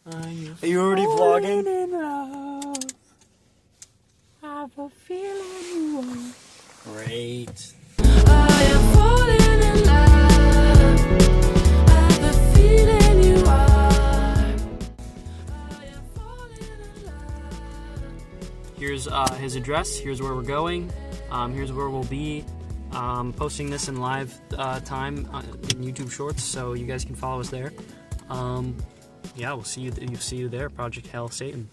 Are you already vlogging? I have a feeling you are. Great. I am falling in love. I have a feeling you are. I am falling in love. Here's his address. Here's where we're going. Here's where we'll be. Posting this in live time in YouTube Shorts, so you guys can follow us there. Yeah, we'll see you there. Project Hail Satan.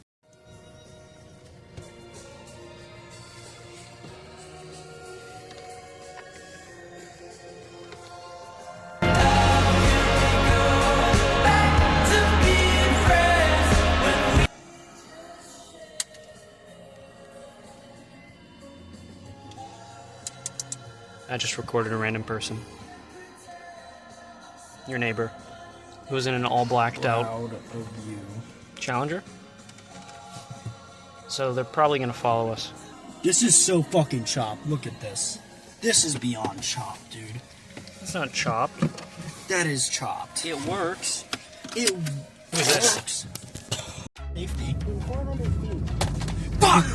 I just recorded a random person. Your neighbor. Who was in an all blacked out Proud of you. Challenger. So they're probably gonna follow us. This is so fucking chopped. Look at this. This is beyond chopped, dude. It's not chopped. That is chopped. It works. It Who's this? works. Safety. Fuck!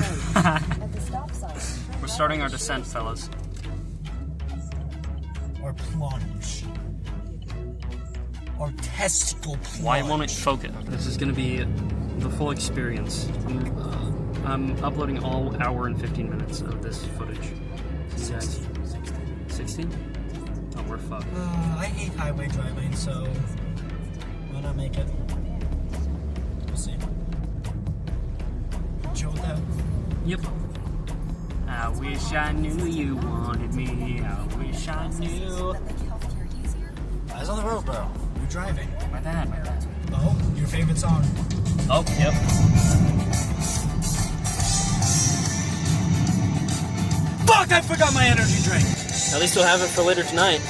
We're starting our descent, fellas. Or plunge. Or testicle plunge. Why won't it focus? This is gonna be the full experience. I'm uploading all hour and 15 minutes of this footage. You guys, 16? Oh, we're fucked. I hate highway driving, so why not make it? We'll see. Chill with that. Yep. I wish I knew you wanted me. I wish I knew. Eyes on the road, bro. You're driving. My bad. Oh, your favorite song. Oh, yep. Fuck! I forgot my energy drink. At least we'll have it for later tonight.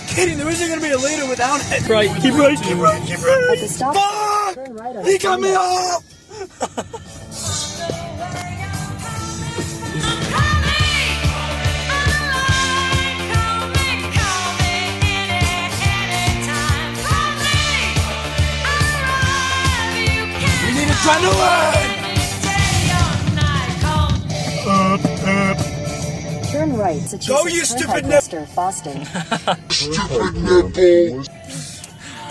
Kidding, there isn't gonna be a later without it. Right, keep right. At the stop, turn right on He cut me off! We need adrenaline! turn right. Massachusetts Go, you stupid Turnpike, Boston.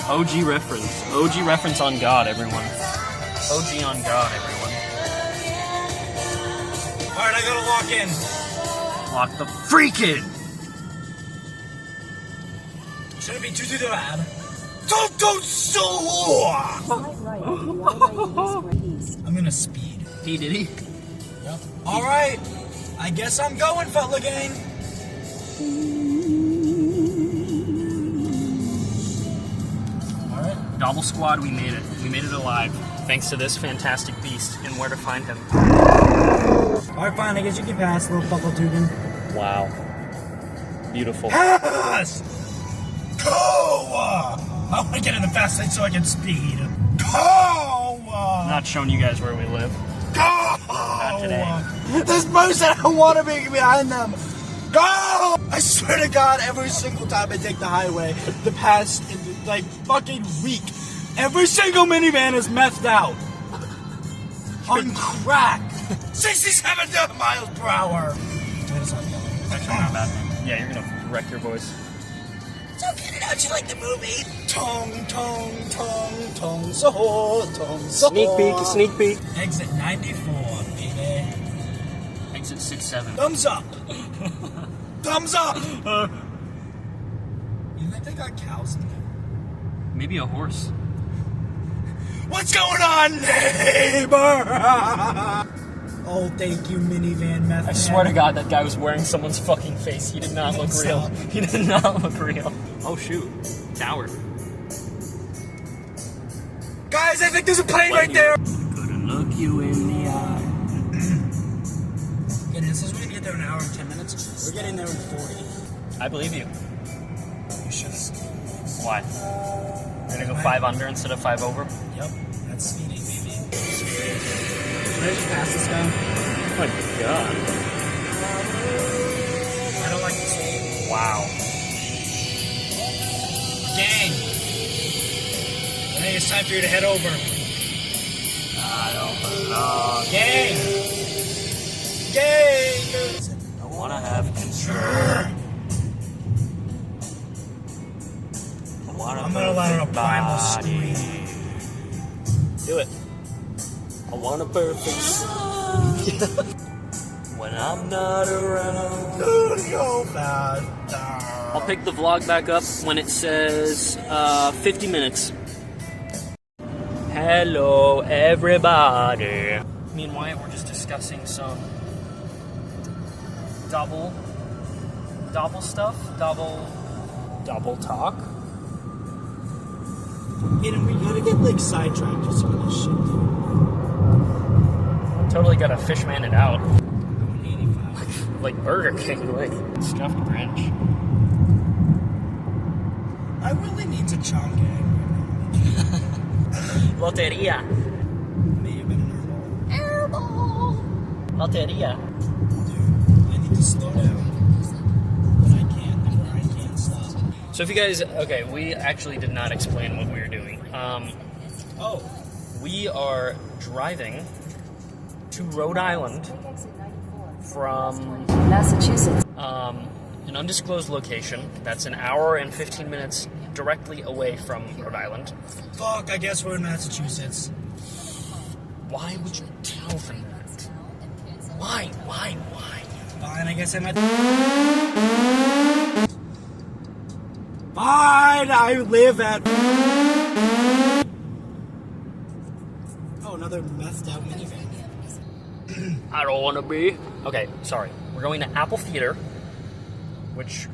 OG reference. OG reference on God, everyone. OG on God, everyone. Alright, I gotta lock in. Lock the freaking! Shouldn't be too bad. Don't so. Right, east. I'm gonna speed. P. Diddy? Yep. Alright. I guess I'm going, Futler Gang. Alright. Double Squad, we made it. We made it alive. Thanks to this fantastic beast and where to find him. Alright, fine. I guess you can pass, little Futler Dugan. Wow. Beautiful. Pass! Go! I want to get in the fast lane so I can speed. Go! Not showing you guys where we live. Go! Not today. This person, I want to be behind them. Go! I swear to God, every single time I take the highway, the past, like, fucking week, every single minivan is methed out. On crack. 67 miles per hour. Yeah, you're gonna wreck your voice. So get it out, you like the movie? Tong, tong, tong, tong, so, tong, so. Sneak peek. Exit 94, baby. Exit 67. Thumbs up. Thumbs up. You think they got cows in there? Maybe a horse. What's going on, neighbor? Oh, thank you, minivan method. I swear to God, that guy was wearing someone's fucking face. He did not look real. He did not look real. Oh shoot. Tower. Guys, I think there's a plane right there. Couldn't look you in the eye. And it says we're gonna get there in an hour and 10 minutes. We're getting there in 40. I believe you. You should. Why? We're gonna go 5 under instead of 5 over? Yep, that's speeding, baby. Should I just pass this guy? Oh my God. I don't like this one. Wow. Gang. think it's time for you to head over. I don't belong. Gang! Gang! I wanna have control. I'm gonna let out a primal scream. Do it. I want a perfect when I'm not around. Go fast. I'll pick the vlog back up when it says 50 minutes. Hello, everybody. Me and Wyatt were just discussing some double stuff, double talk. Aiden, we gotta get like sidetracked with some of this shit, dude. Totally gotta fishman it out. 85. Like Burger King, like stuffed Grinch. I really need to chunk egg. Loteria. May have been an airball. Loteria. Dude, I need to slow down. But I can't. The grind can't stop. So if you guys, okay, we actually did not explain what we were doing. Oh. We are driving to Rhode Island from Massachusetts. an undisclosed location that's an hour and 15 minutes directly away from Rhode Island. Fuck, I guess we're in Massachusetts. Why would you tell them that? Why? Fine, I guess I'm at. Fine, I live at. Oh, another methed out minivan. I don't want to be. Okay, sorry. We're going to Apple Theater, which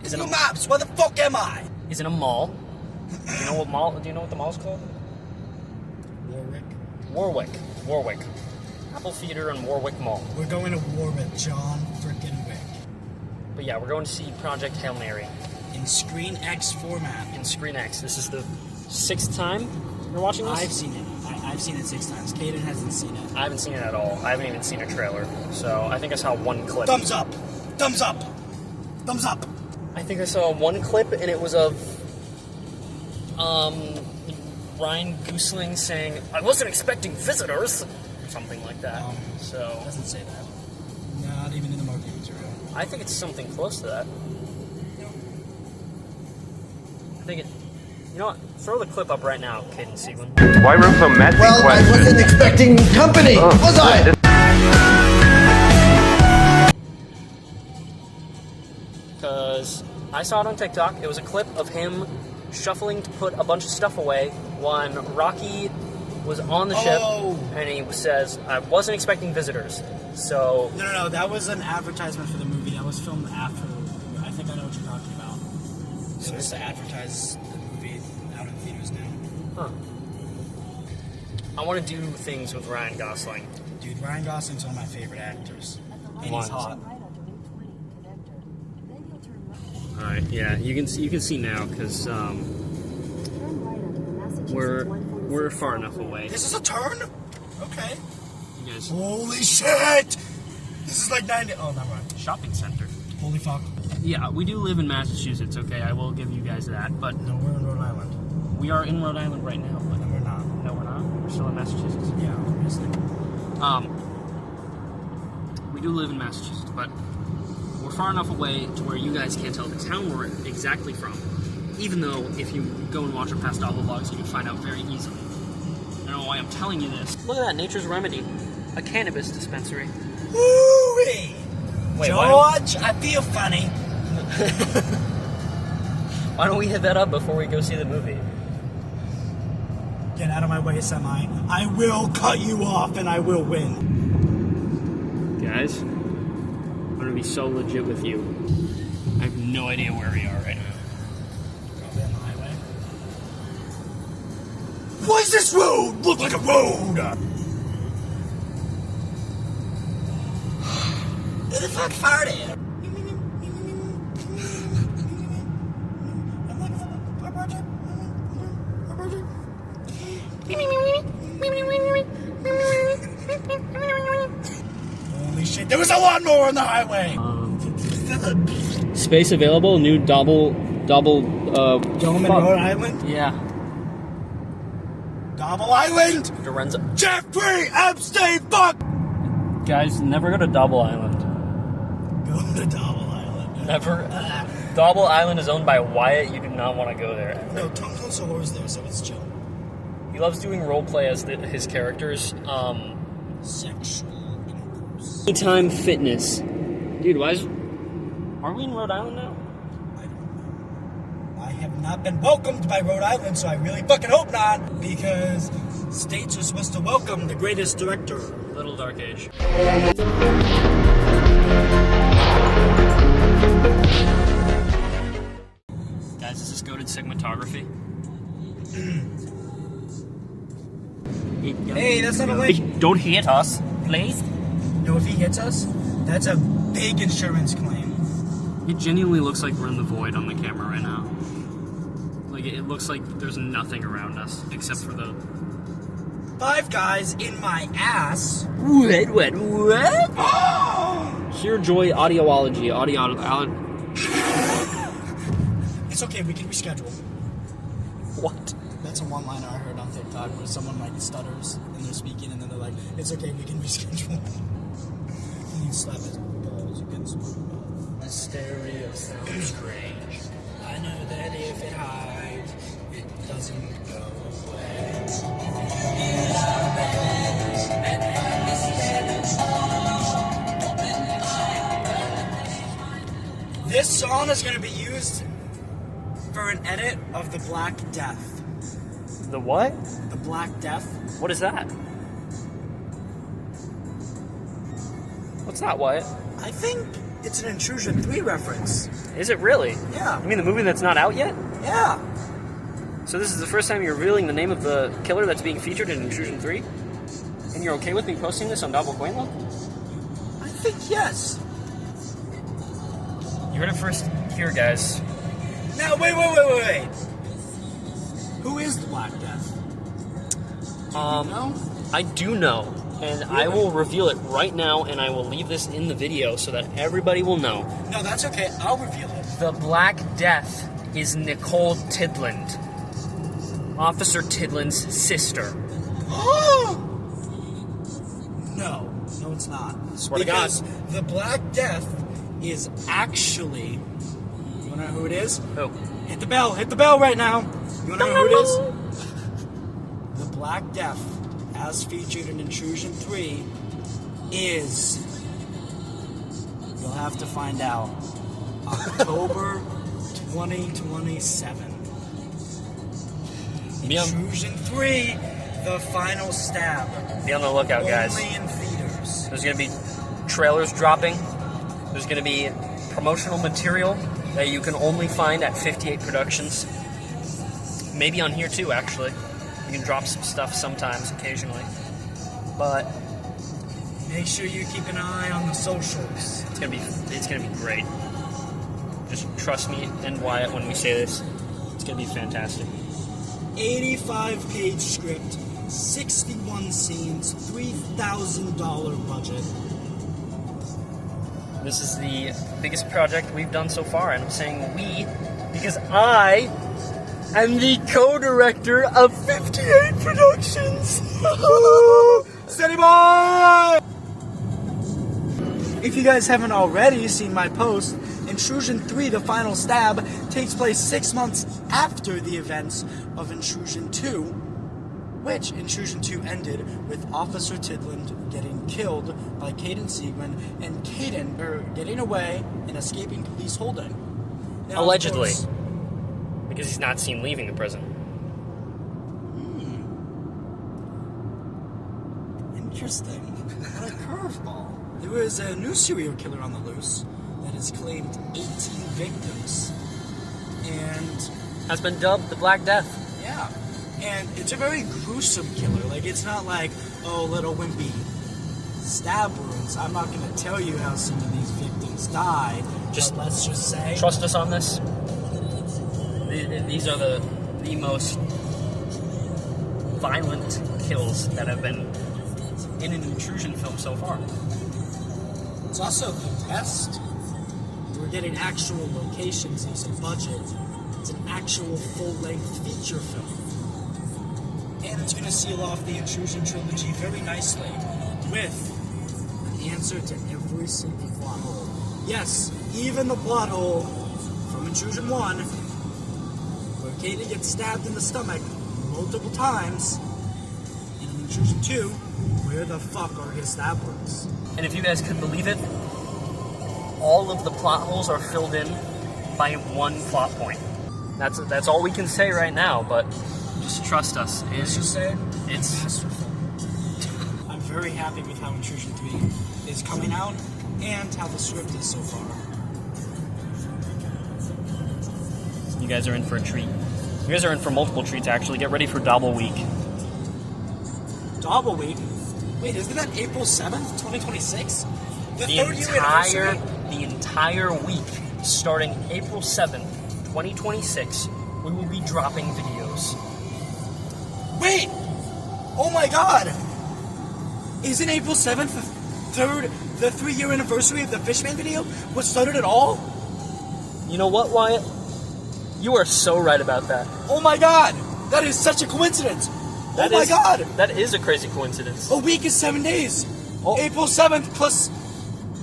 is in Google a, Maps, where the fuck am I? is in a mall. Do you know what mall? Do you know what the mall's called? Warwick. Apple Theater and Warwick Mall. We're going to war with John frickin' Wick. But yeah, we're going to see Project Hail Mary In Screen X format. in Screen X. This is the 6th time you're watching this? I've seen it. I've seen it 6 times. Caden hasn't seen it. I haven't seen it at all. I haven't even seen a trailer. So I think I saw one clip. Thumbs up! Thumbs up! Thumbs up! I think I saw one clip, and it was of Ryan Gosling saying, "I wasn't expecting visitors," or something like that. So Doesn't say that. Not even in the marketing material. I think it's something close to that. I think it. You know what? Throw the clip up right now, Caden Seaman. Why room so messy? Well, I wasn't expecting company, was I? Because I saw it on TikTok. It was a clip of him shuffling to put a bunch of stuff away when Rocky was on the ship, Oh. and he says, "I wasn't expecting visitors." So No. That was an advertisement for the movie. That was filmed after. I think I know what you're talking about. It was to advertise the movie out in theaters now. I want to do things with Ryan Gosling. Dude, Ryan Gosling's one of my favorite actors. And One. he's hot. All right, yeah, you can see now because we're far enough away. This is a turn? Okay. You guys, Holy shit! This is like 90. Oh, never mind. shopping center. Holy fuck. Yeah, we do live in Massachusetts. Okay, I will give you guys that, but No, we're in Rhode Island. we are in Rhode Island right now. But No, we're not. no, we're not. We're still in Massachusetts. Yeah, obviously. We do live in Massachusetts, but we're far enough away to where you guys can't tell the town we're exactly from. Even though, if you go and watch our past Apple vlogs, you can find out very easily. I don't know why I'm telling you this. Look at that, Nature's Remedy, a cannabis dispensary. Woo-wee! Wait, George, I feel funny. Why don't we hit that up before we go see the movie? Get out of my way, Semi. I will cut you off and I will win. Guys, I'm gonna be so legit with you. I have no idea where we are right now. Probably on the highway. Why does this road look like a road? Who the fuck farted? I'm looking for a project. Holy shit, there was a lot more on the highway! Space available, new double Dome in Rhode Island? Yeah. Double Island! Lorenzo. Jeffrey Epstein, fuck! Guys, never go to Double Island. Go to Double Island. Never. Double Island is owned by Wyatt. You do not want to go there. No, Tom Sohor's there, so it's chill. He loves doing roleplay as his characters. Sexual intercourse. Anytime Fitness. Dude, are we in Rhode Island now? I have not been welcomed by Rhode Island, so I really fucking hope not, because states are supposed to welcome the greatest director. Little Dark Age. Guys, this is goated segmentography. Hey, that's not a link. Don't hit us, please. No, if he hits us, that's a big insurance claim. It genuinely looks like we're in the void on the camera right now. Like, it looks like there's nothing around us except for the... 5 guys in my ass. What? Hear Joy Audiology. It's okay, we can reschedule. What? That's a one-liner I heard on TikTok where someone like stutters and they're speaking and then they're like, it's okay, we can reschedule. And you slap his balls against my mouth. The stereo sounds strange. I know that if it hides, it doesn't go away. This song is going to be used for an edit of The Black Death. The what? The Black Death. What is that? What's that, Wyatt? I think it's an Intrusion 3 reference. Is it really? Yeah. You mean the movie that's not out yet? Yeah. So this is the first time you're revealing the name of the killer that's being featured in Intrusion 3? And you're okay with me posting this on Double Quainlo? I think yes. You heard it first here, guys. Now, wait. Who is the Black Death? No? I do know, and I will reveal it right now, and I will leave this in the video so that everybody will know. No, that's okay. I'll reveal it. The Black Death is Nicole Tidland, Officer Tidland's sister. No, it's not. Swear to God. Because the Black Death is actually... You wanna know who it is? Oh. Hit the bell right now. You wanna know who it is? The Black Death, as featured in Intrusion 3, is... You'll have to find out. October 2027. Intrusion 3, the final stab. Be on the lookout, guys. Only in theaters. There's going to be trailers dropping. There's going to be promotional material that you can only find at 58 Productions. Maybe on here too, actually. You can drop some stuff sometimes, occasionally. But Make sure you keep an eye on the socials. it's gonna be great. Just trust me and Wyatt when we say this. It's gonna be fantastic. 85-page script, 61 scenes, $3,000 budget. This is the biggest project we've done so far, and I'm saying we because I am the co-director of 58 Productions. Steady boy! If you guys haven't already seen my post, Intrusion 3, The Final Stab, takes place 6 months after the events of Intrusion 2, which Intrusion 2 ended with Officer Tidland getting killed by Caden Siegman and Caden getting away and escaping police holding. Now, of Allegedly. course- Because he's not seen leaving the prison. Interesting. What a curveball. There was a new serial killer on the loose that has claimed 18 victims. And Has been dubbed the Black Death. yeah, and it's a very gruesome killer. Like, it's not like, oh, little wimpy stab wounds. I'm not going to tell you how some of these victims died. Just but let's just say... Trust us on this. These are the most violent kills that have been in an intrusion film so far. It's also the best. We're getting actual locations, there's a budget. It's an actual full-length feature film. And it's going to seal off the Intrusion trilogy very nicely with an answer to every single plot hole. Yes, even the plot hole from Intrusion 1, where Katie gets stabbed in the stomach multiple times, and in Intrusion 2, where the fuck are his stab wounds? And if you guys could believe it, all of the plot holes are filled in by one plot point. That's all we can say right now, but just trust us. Let's just say It's masterful. I'm very happy with how Intrusion 3 is coming out and how the script is so far. you guys are in for a treat. You guys are in for multiple treats, actually. Get ready for Double Week. Double Week? Wait, isn't that April 7th, 2026? The The third year anniversary? entire week, starting April 7th, 2026, we will be dropping videos. Wait! Oh my god! Isn't April 7th the 3-year anniversary of the Fishman video? What started it all? You know what, Wyatt? You are so right about that. Oh my god! That is such a coincidence! Oh my god! That is a crazy coincidence. A week is 7 days. Oh. April 7th plus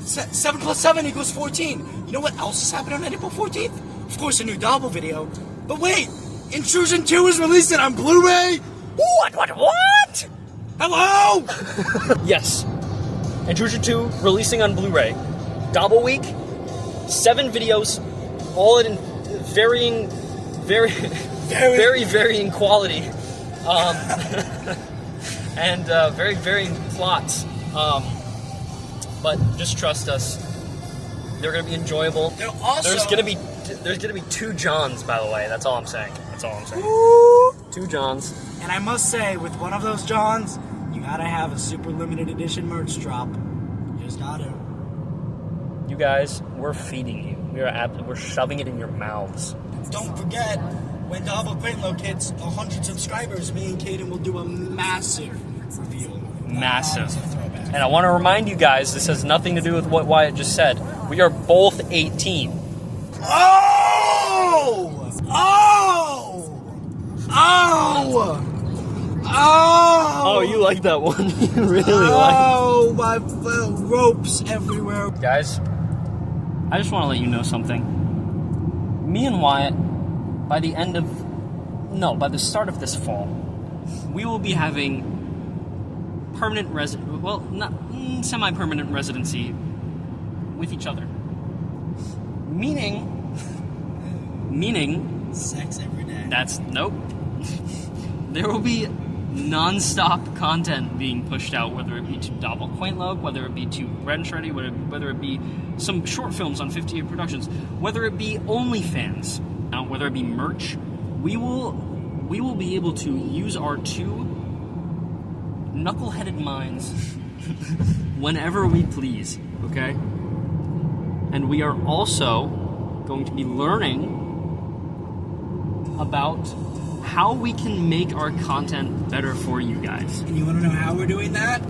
7 plus 7 equals 14. You know what else is happening on April 14th? Of course, a new Double video. But wait! Intrusion 2 is releasing on Blu-ray? What? Hello? Yes. Intrusion 2 releasing on Blu-ray. Double Week, 7 videos, all in varying quality, and very varying plots. But just trust us; they're gonna be enjoyable. They're also... There's gonna be 2 Johns, by the way. That's all I'm saying. Ooh. 2 Johns. And I must say, with one of those Johns, you gotta have a super limited edition merch drop. You just gotta. You guys, we're feeding you. We're shoving it in your mouths. Don't forget, when Double Quintlow hits 100 subscribers, me and Kaden will do a massive reveal. Massive. And I want to remind you guys, this has nothing to do with what Wyatt just said. We are both 18. Oh! Oh! Oh! Oh! Oh, you like that one. You really Oh, my ropes everywhere. Guys, I just want to let you know something. Me and Wyatt, by the start of this fall, we will be having semi-permanent residency with each other. Meaning, Sex every day. nope. There will be non-stop content being pushed out, whether it be to Double Quaintlope, whether it be to Red and Shreddy, whether it be some short films on 58 Productions, whether it be OnlyFans, whether it be merch. We will be able to use our 2 knuckleheaded minds whenever we please, okay? And we are also going to be learning about how we can make our content better for you guys. And you want to know how we're doing that?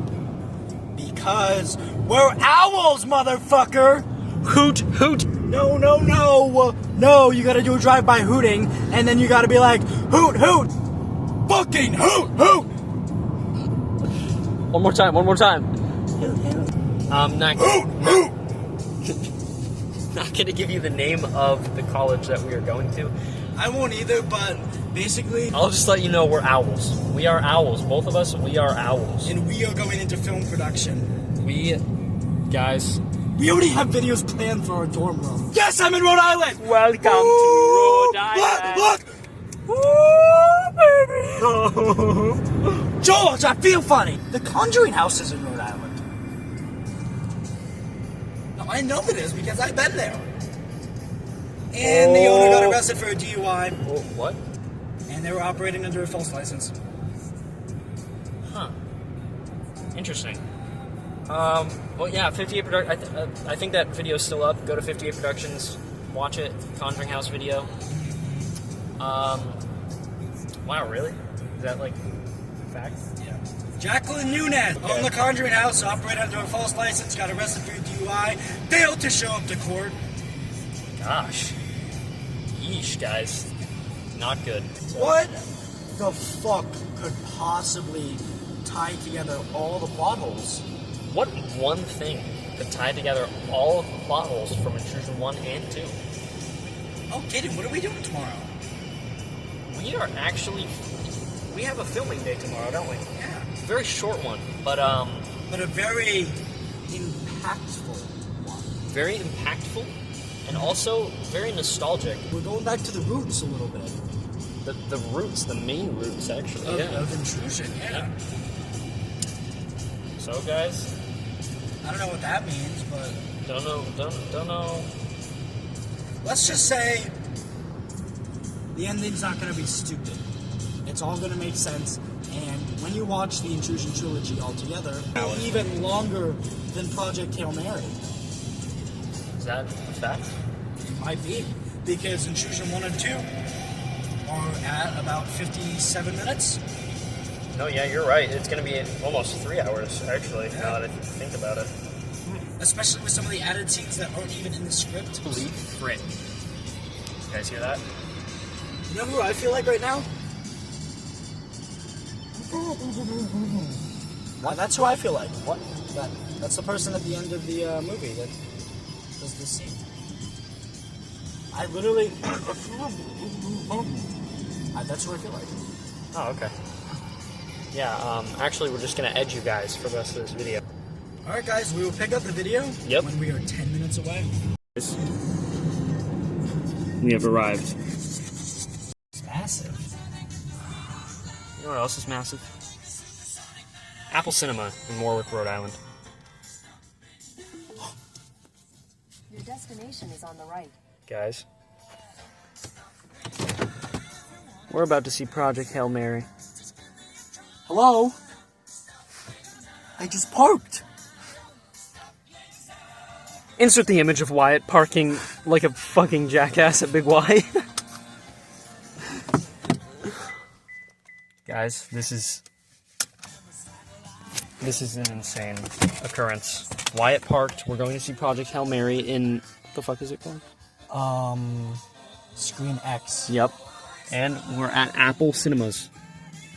Because we're owls, motherfucker! Hoot, hoot! No, no, no! No, you gotta do a drive-by hooting, and then you gotta be like, hoot, hoot! Fucking hoot, hoot! One more time. Not gonna give you the name of the college that we are going to. I won't either, but basically... I'll just let you know we're owls. We are owls. Both of us, we are owls. And we are going into film production. Guys... We already have videos planned for our dorm room. Yes, I'm in Rhode Island! Welcome to Rhode Island. Look! Ooh, baby! George, I feel funny. The Conjuring House is in Rhode Island. No, I know it is because I've been there. And the owner got arrested for a DUI. Oh, what? And they were operating under a false license. Huh. Interesting. Well, yeah, 58 Productions. I think that video's still up. Go to 58 Productions, watch it. Conjuring House video. Wow, really? Is that like a fact? Yeah. Jacqueline Nunez owned the Conjuring House, operated under a false license, got arrested for a DUI, failed to show up to court. Gosh. Yeesh, guys. Not good. What the fuck could possibly tie together all the plot holes? What one thing could tie together all of the plot holes from Intrusion 1 and 2? Oh, Gideon, what are we doing tomorrow? We have a filming day tomorrow, don't we? Yeah. Very short one, but But a very impactful one. very impactful and also very nostalgic. We're going back to the roots a little bit. The roots, the main roots, actually. Of Intrusion, yeah. So, guys, I don't know what that means, but don't know. let's just say the ending's not going to be stupid. It's all going to make sense, and when you watch the Intrusion trilogy altogether, it's even longer than Project Hail Mary. Is that a fact? Might be, because Intrusion 1 and 2 are at about 57 minutes. No, yeah, you're right. It's going to be almost 3 hours, actually, now that I think about it. Especially with some of the added scenes that aren't even in the script. Holy frick. You guys hear that? You know who I feel like right now? That's who I feel like. What? That's the person at the end of the movie that does this scene. I literally... that's who I feel like. Oh, okay. Yeah, actually, we're just going to edge you guys for the rest of this video. Alright guys, we will pick up the video when we are 10 minutes away. We have arrived. It's massive. You know what else is massive? Apple Cinema in Warwick, Rhode Island. Your destination is on the right. Guys, we're about to see Project Hail Mary. Hello? I just parked. Insert the image of Wyatt parking like a fucking jackass at Big Y. Guys, this is an insane occurrence. Wyatt parked. We're going to see Project Hail Mary in... What the fuck is it called? Screen X. Yep. And we're at Apple Cinemas.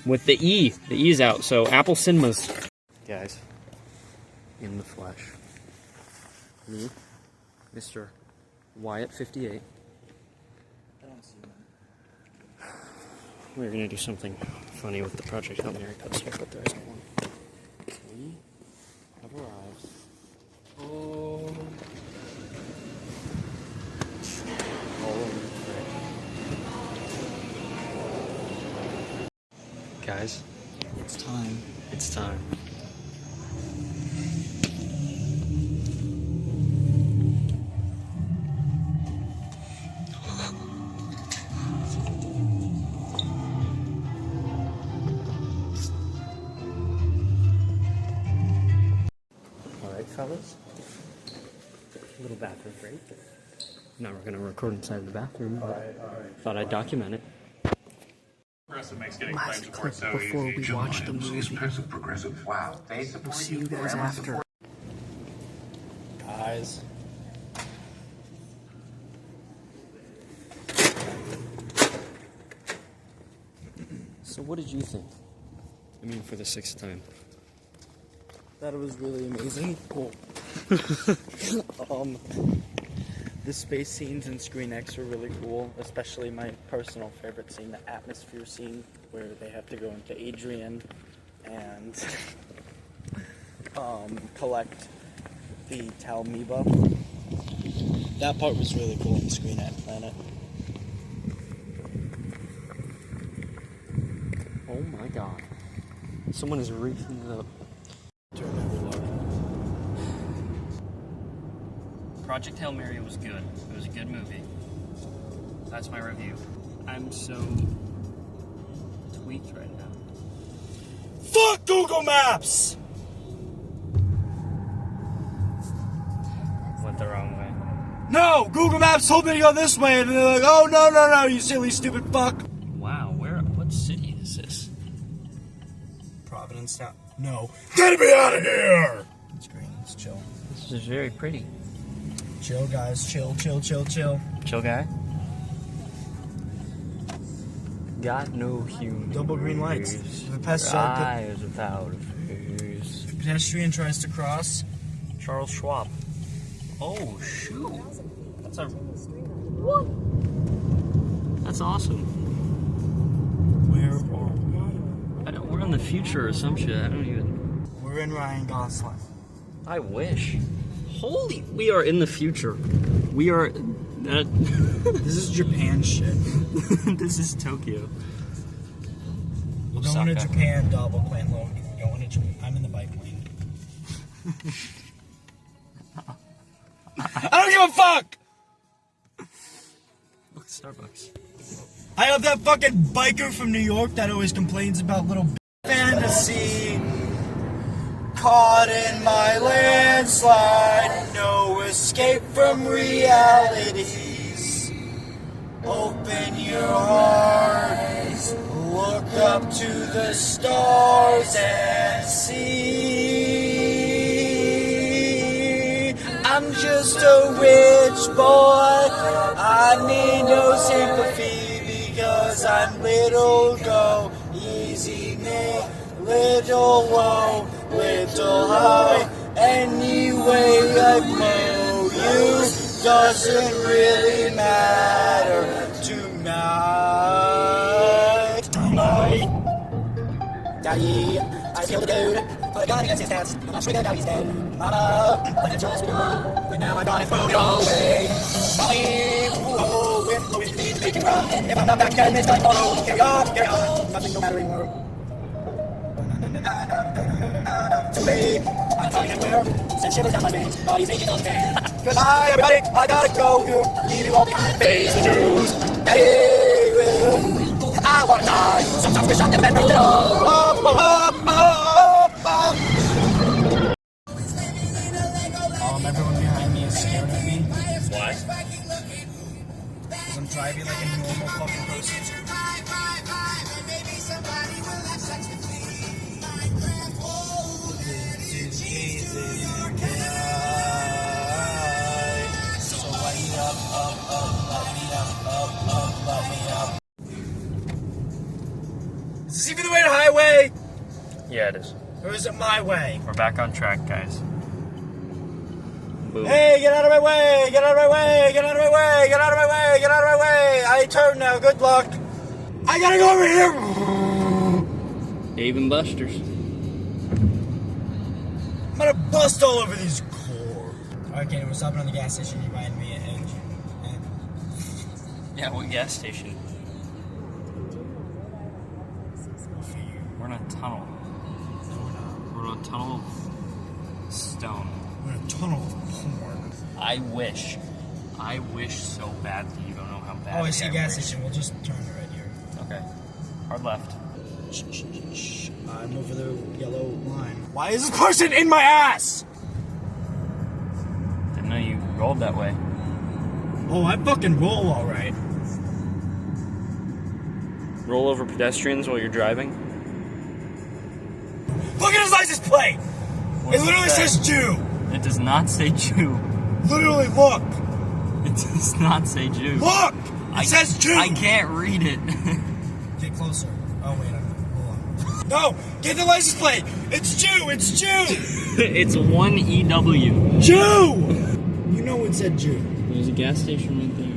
With the E. The E is out, so Apple Cinemas. Guys, in the flesh. Me, Mr. Wyatt 58. We're gonna do something funny with the Project Hail Mary poster, but there isn't one. We have arrived. Oh. Guys, It's time. it's time. Alright, fellas. A little bathroom break. Now we're going to record inside the bathroom, but thought I'd document it. Progressive makes getting claims court so Before easy. we watch the movie. Impressive progressive. Wow. They support See you you guys forever. after. Guys. So what did you think? I mean, for the 6th time. That was really amazing. Cool. The space scenes in Screen X are really cool, especially my personal favorite scene, the atmosphere scene, where they have to go into Adrian and collect the Talmiba. That part was really cool in Screen X Planet. Oh my god. Someone is reaching up. To remember Logan. Project Hail Mary was good. It was a good movie. That's my review. I'm so tweaked right now. Fuck Google Maps! Went the wrong way. No! Google Maps told me to go this way, and they're like, oh, no, you silly, stupid fuck. Wow, what city is this? Providence Town. No. Get me out of here! It's green, it's chill. This is very pretty. Chill, guys, chill. Chill guy? got no human. Double green lights. The Eyes without a face. pedestrian tries to cross. Charles Schwab. Oh shoot! That's a What? That's awesome. Where are we? We're in the future or some shit. I don't even. We're in Ryan Gosling. I wish. Holy, we are in the future. We are. This is Japan shit. This is Tokyo. We're going to Osaka. Japan, double plane load. Going to Japan. I'm in the bike lane. I don't give a fuck! Look at Starbucks. I have that fucking biker from New York that always complains about little fantasy. Caught in my landslide, no escape from realities. Open your heart, look up to the stars and see. I'm just a rich boy, I need no sympathy because I'm little go easy me, little low, little high. Anyway I blow you doesn't really matter tonight. Daddy, I killed a dude, put a gun against his head. I'm not sure now he's dead. Mama, let it just be but now I gotta throw it away. Mommy, oh, with the make it run. If I'm not back again, it's gonna follow. Carry on, nothing no matter anymore. Too late, I'm coming everywhere. Send shivers down my veins, body's aching on the fan. Goodbye, everybody, I gotta go. Leave you all behind, face the truth. I wanna die. Sometimes wish I never met me. Everyone behind me is scared of me. Why? Because I'm driving like a normal fucking person. So light me up, light me up, light me up. Is this even the way to highway? Yeah, it is. Or is it my way? We're back on track, guys. Boom. Hey, get out of my way! Get out of my way! Get out of my way! Get out of my way! Get out of my way! I turn now, good luck! I gotta go over here! Dave and Buster's. I'm gonna bust all over these cores. Okay, we're stopping on the gas station. You buying me an engine? Yeah, what gas station? For you. We're in a tunnel. No, we're not. We're in a tunnel of stone. We're in a tunnel of porn. I wish so badly. You don't know how bad. Oh, I see a I gas wish. station. We'll just turn it right here. Okay. Hard left. Shh. I'm over the yellow line. Why is this person in my ass? Didn't know you rolled that way. Oh, I fucking roll alright. Roll over pedestrians while you're driving. Look at his license plate! What It does literally say? says Jew! It does not say Jew. Literally, look! It does not say Jew. Look! It says Jew! I can't read it. Get closer. Oh, wait, hold on. No! Get the license plate! It's Jew! It's Jew! It's 1EW. Jew! You know it said Jew. There's a gas station right there.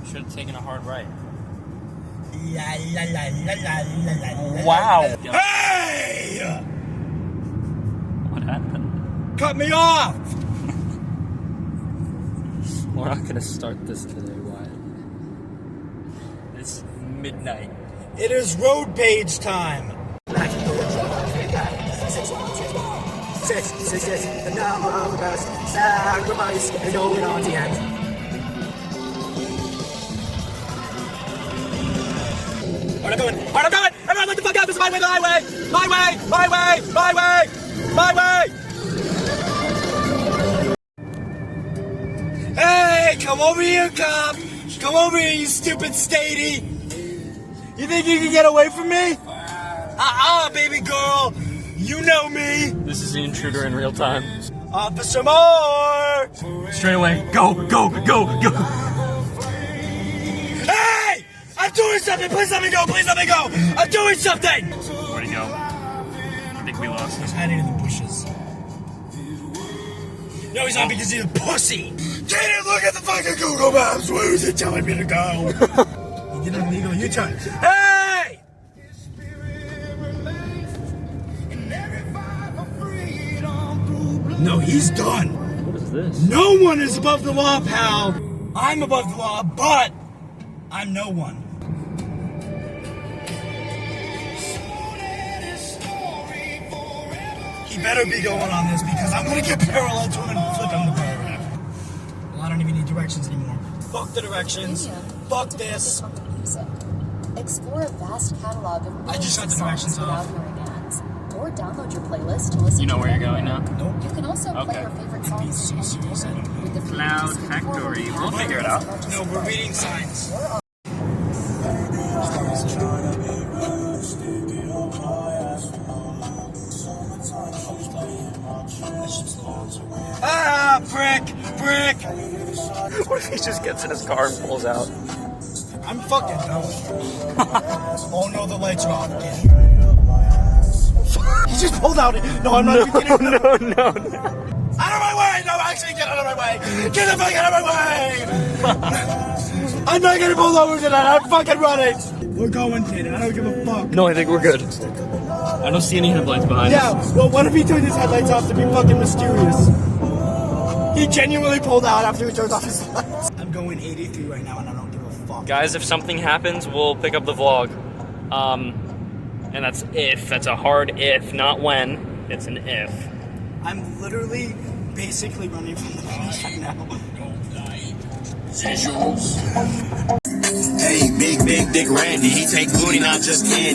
Should have taken a hard right. La la la la la la la. Wow. Hey! What happened? Cut me off! We're not gonna start this today, Wyatt. It's midnight. It is road page time. 666, the number of the best sacrifice is going on the end. Where I'm going? Where I'm going? Everyone, let the fuck out! This is my way, the highway! My way! My way! My way! My way! Hey, come over here, cop! Come over here, you stupid statey! You think you can get away from me? Baby girl! You know me! This is the intruder in real time. Officer Moore! Straight away. Go, go, go, go. I'm doing something! Please let me go! Please let me go! I'm doing something! Where'd he go? I think we lost He's him. hiding in the bushes. No, he's not because he's a pussy! Jaden, look at the fucking Google Maps! Where is it telling me to go? He did an illegal U-turn. Hey! No, he's done. What is this? No one is above the law, pal. I'm above the law, but I'm no one. He better be going on this because I'm gonna get parallel to him and flip him the bird. Well, I don't even need directions anymore. Fuck the directions. Fuck this. Music. Explore a vast catalog of I just got the songs directions without off. hearing ads. Or download your playlist to listen You know to where you're them. going now? Nope. You can also play Okay. your favorite I'm being songs so serious. I don't know. with the free Cloud Disney Factory. Channel We'll figure it out. No, we're reading signs. Ah, brick! What if he just gets in his car and pulls out? I'm fucking going. Oh no, the lights are off again. He just pulled out. No, I'm not even kidding. No. Out of my way! No, actually, get out of my way! Get the fuck out of my way! I'm not getting pulled over tonight. I'm fucking running. We're going, kid. I don't give a fuck. No, I think we're good. I don't see any headlights behind Yeah, us. well, what if he turned his headlights off to be fucking mysterious? He genuinely pulled out after he turned off his lights. I'm going 83 right now and I don't give a fuck. Guys, if something happens, we'll pick up the vlog. And that's if. That's a hard if, not when. It's an if. I'm literally basically running from the police right now. Hey, big dick Randy, he take booty, not just candy.